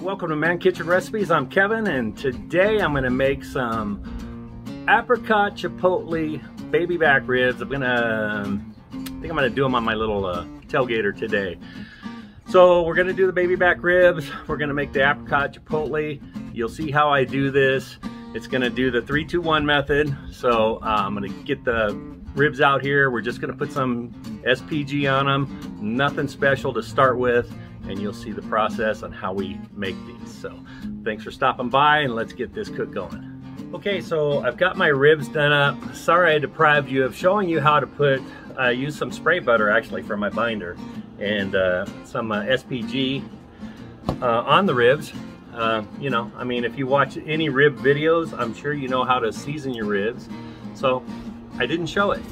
Welcome to Man Kitchen Recipes. I'm Kevin, and today I'm going to make some apricot chipotle baby back ribs. I think I'm going to do them on my little tailgater today. So we're going to do the baby back ribs. We're going to make the apricot chipotle. You'll see how I do this. It's going to do the 3-2-1 method. So I'm going to get the ribs out here. We're just going to put some SPG on them. Nothing special to start with. And you'll see the process on how we make these. So thanks for stopping by, and let's get this cook going. Okay, so I've got my ribs done up. Sorry I deprived you of showing you how to put, use some spray butter actually for my binder, and some SPG on the ribs. You know, I mean, if you watch any rib videos, I'm sure you know how to season your ribs. So I didn't show it.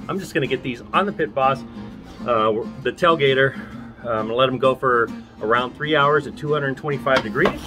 I'm just gonna get these on the Pit Boss, the tailgater. I'm gonna let them go for around 3 hours at 225 degrees.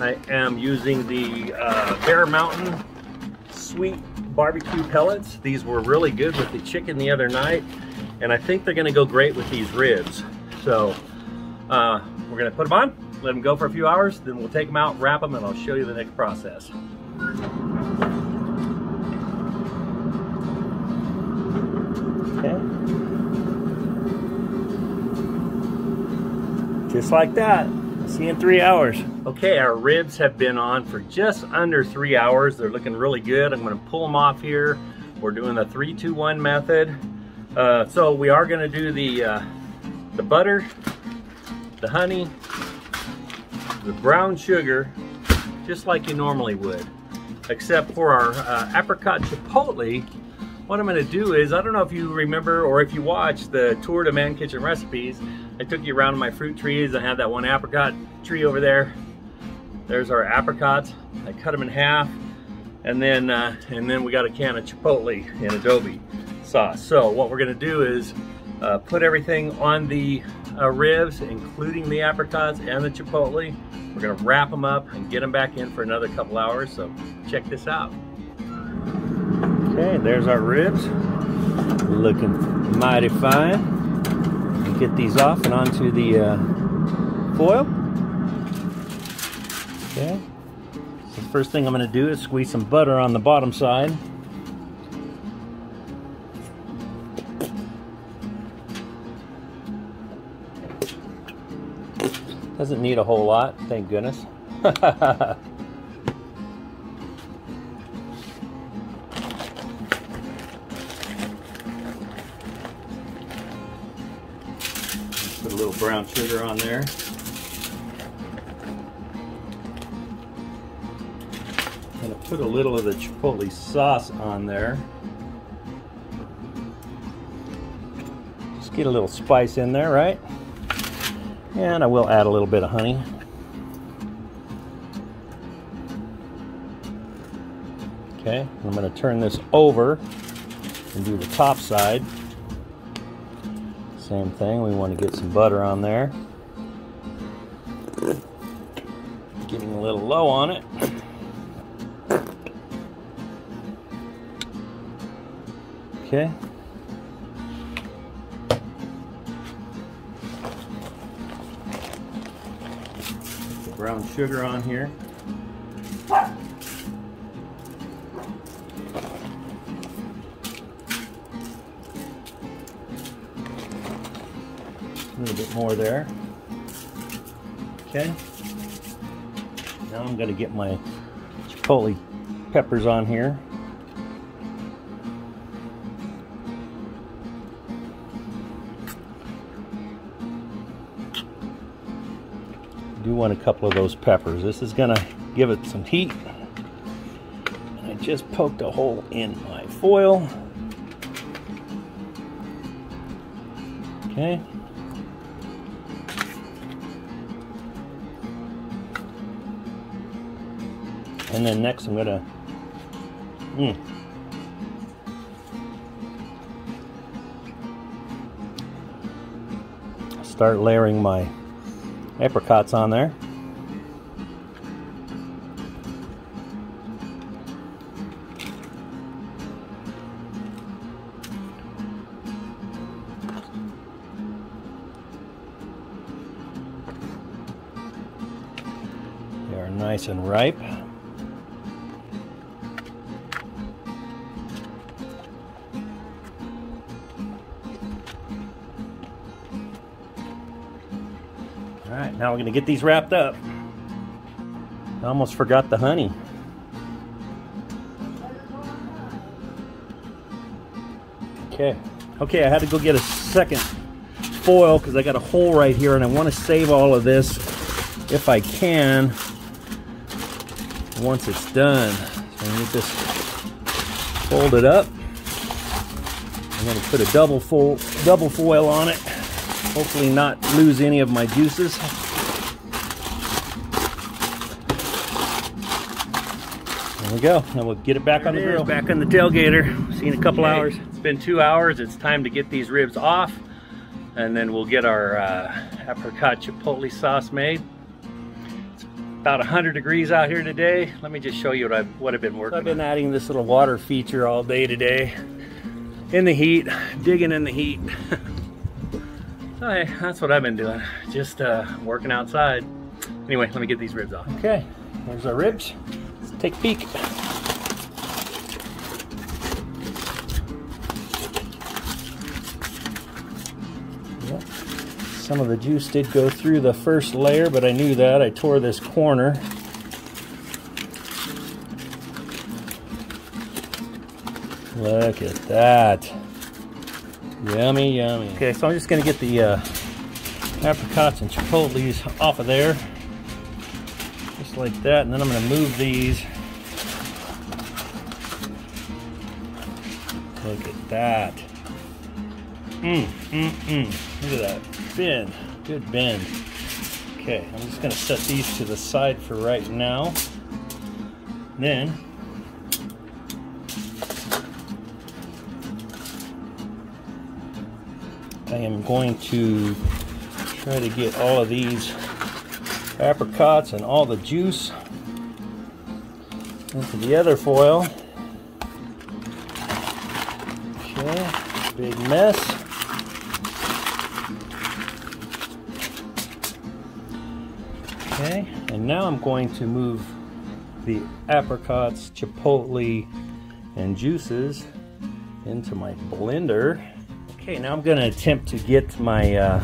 I am using the Bear Mountain sweet barbecue pellets. These were really good with the chicken the other night, and I think they're gonna go great with these ribs. So we're gonna put them on, let them go for a few hours, then we'll take them out, wrap them, and I'll show you the next process. Okay. Just like that. See you in 3 hours. Okay, our ribs have been on for just under 3 hours. They're looking really good. I'm gonna pull them off here. We're doing the 3-2-1 method. So we are gonna do the butter, the honey, the brown sugar, just like you normally would. Except for our apricot chipotle, what I'm gonna do is, I don't know if you remember or if you watched the tour to Man Kitchen Recipes, I took you around my fruit trees. I had that one apricot tree over there. There's our apricots. I cut them in half, and then we got a can of chipotle and adobe sauce. So what we're gonna do is put everything on the ribs, including the apricots and the chipotle. We're gonna wrap them up and get them back in for another couple hours. So check this out. Okay, there's our ribs, looking mighty fine. Get these off and onto the foil. Okay, so the first thing I'm going to do is squeeze some butter on the bottom side. Doesn't need a whole lot, thank goodness. Put a little brown sugar on there. I'm going to put a little of the chipotle sauce on there. Just get a little spice in there, right? And I will add a little bit of honey. Okay, I'm going to turn this over and do the top side. Same thing, we want to get some butter on there. Getting a little low on it. Okay. Put the brown sugar on here. A little bit more there. Okay. Now I'm going to get my chipotle peppers on here. I do want a couple of those peppers. This is going to give it some heat. And I just poked a hole in my foil. Okay. And then next I'm gonna start layering my apricots on there. nice and ripe. All right, now we're gonna get these wrapped up. I almost forgot the honey. Okay, I had to go get a second foil because I got a hole right here and I want to save all of this if I can once it's done. So I'm going to just fold it up. I'm going to put a double foil on it. Hopefully not lose any of my juices. There we go. Now we'll get it back on the grill. Back on the tailgater. See you in a couple hours. It's been 2 hours. It's time to get these ribs off, and then we'll get our apricot chipotle sauce made. It's about 100 degrees out here today. Let me just show you what I've been working on. I've been adding this little water feature all day today. In the heat, digging in the heat. So hey, that's what I've been doing. Just working outside. Anyway, let me get these ribs off. Okay, there's our ribs. Let's take a peek. Yep. Some of the juice did go through the first layer, but I knew that. I tore this corner. Look at that. Yummy, yummy. Okay, so I'm just gonna get the apricots and chipotles off of there. Just like that, and then I'm gonna move these. Look at that. Look at that bend, good bend. Okay, I'm just gonna set these to the side for right now. Then I am going to try to get all of these apricots and all the juice into the other foil. Okay, big mess. Okay, and now I'm going to move the apricots, chipotle, and juices into my blender. Okay, now I'm going to attempt to get my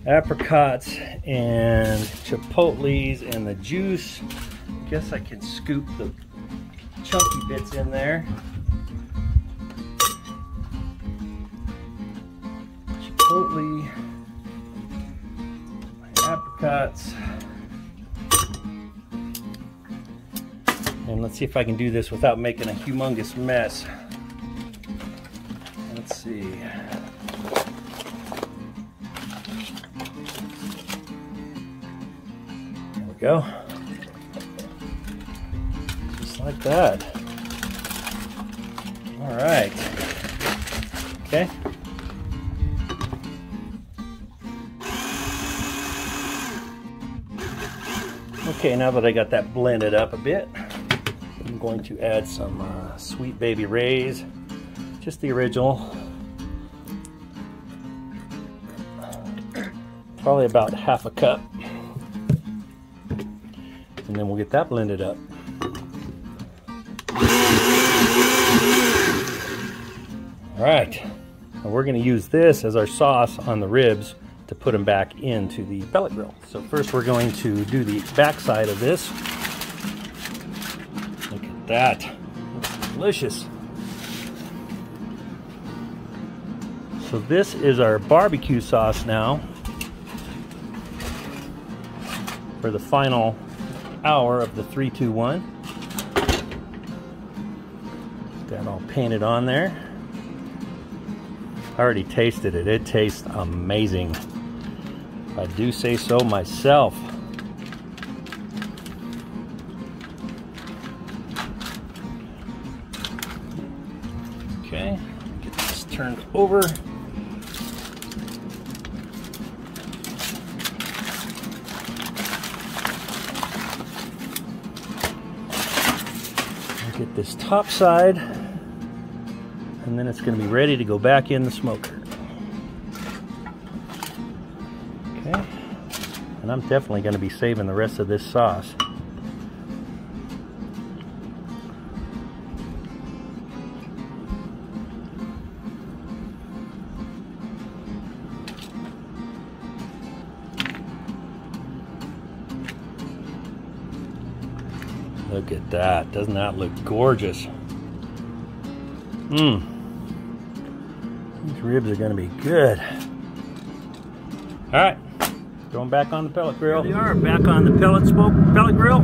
apricots and chipotles and the juice. I guess I can scoop the chunky bits in there. Chipotle, my apricots. And let's see if I can do this without making a humongous mess. Let's see. There we go. Just like that. All right. Okay. Okay, now that I got that blended up a bit, I'm going to add some Sweet Baby Ray's. Just the original. Probably about half a cup. And then we'll get that blended up. All right. Now we're going to use this as our sauce on the ribs to put them back into the pellet grill. So first we're going to do the back side of this. Look at that. Looks delicious. So this is our barbecue sauce now for the final hour of the 3-2-1. That all painted on there. I already tasted it. It tastes amazing. I do say so myself. Okay, get this turned over. Get this top side, and then it's going to be ready to go back in the smoker. Okay, And I'm definitely going to be saving the rest of this sauce. Look at that. Doesn't that look gorgeous? These ribs are going to be good. All right, going back on the pellet grill. Here we are, back on the pellet grill.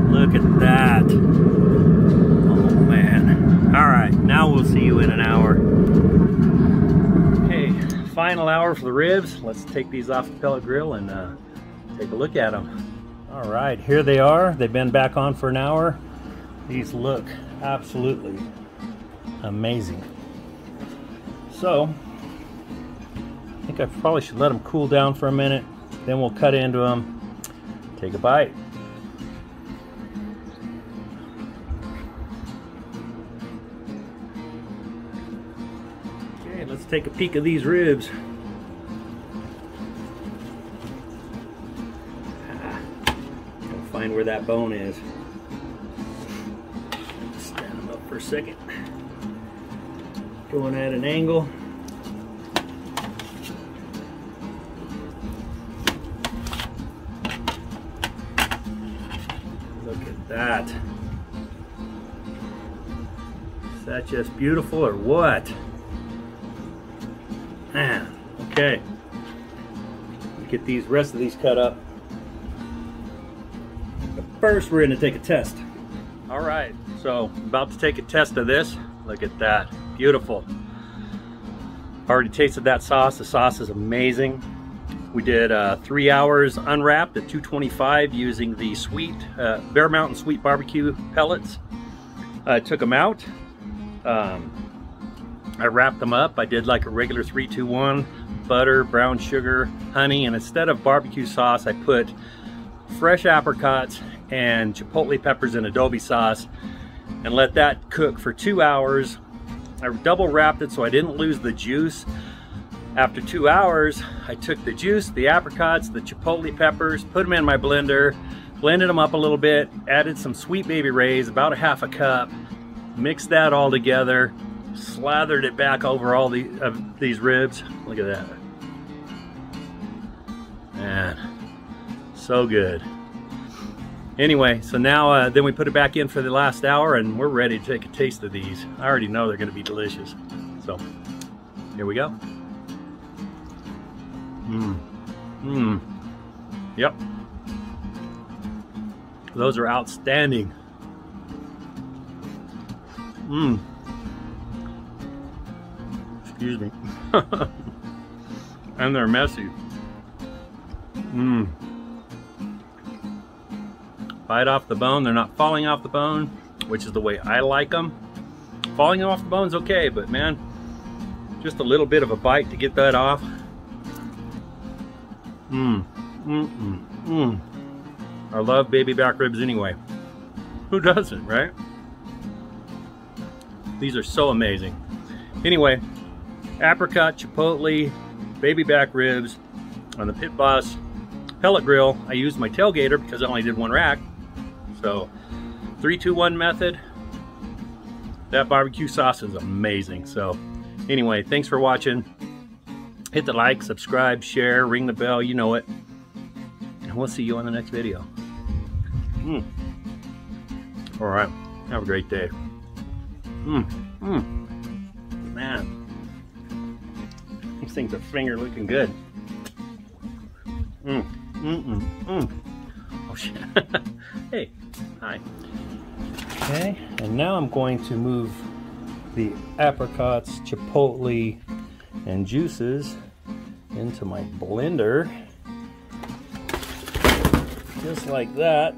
Look at that. Oh man. All right, now we'll see you in an hour. Okay, final hour for the ribs. Let's take these off the pellet grill and take a look at them. All right, here they are. They've been back on for an hour. These look absolutely amazing. So, I think I probably should let them cool down for a minute. Then we'll cut into them, take a bite. Okay, let's take a peek of these ribs. Find where that bone is. Stand them up for a second. Going at an angle. Look at that. Is that just beautiful or what? Man, okay. Get these rest of these cut up. First, we're going to take a test. All right, so about to take a test of this. Look at that, beautiful. Already tasted that sauce. The sauce is amazing. We did 3 hours unwrapped at 225 using the sweet Bear Mountain Sweet Barbecue pellets. I took them out. I wrapped them up. I did like a regular 3-2-1, butter, brown sugar, honey, and instead of barbecue sauce, I put fresh apricots and chipotle peppers in adobe sauce and let that cook for 2 hours. I double wrapped it so I didn't lose the juice. After 2 hours, I took the juice, the apricots, the chipotle peppers, put them in my blender, blended them up a little bit, added some Sweet Baby Ray's, about a half a cup, mixed that all together, slathered it back over all these ribs. Look at that. Man, so good. Anyway, so now then we put it back in for the last hour and we're ready to take a taste of these. I already know they're going to be delicious. So, here we go. Yep. Those are outstanding. Excuse me. And they're messy. Bite off the bone. They're not falling off the bone, which is the way I like them. Falling off the bone's okay, but man, just a little bit of a bite to get that off. I love baby back ribs anyway. Who doesn't, right? These are so amazing. Anyway, apricot chipotle baby back ribs on the Pit Boss pellet grill. I used my tailgater because I only did 1 rack. So 3-2-1 method. That barbecue sauce is amazing. So anyway, thanks for watching. Hit the like, subscribe, share, ring the bell, you know it. And we'll see you on the next video. All right, have a great day. Man, these things are finger looking good. Oh shit. Hey, hi. Okay, and now I'm going to move the apricots, chipotle, and juices into my blender. Just like that.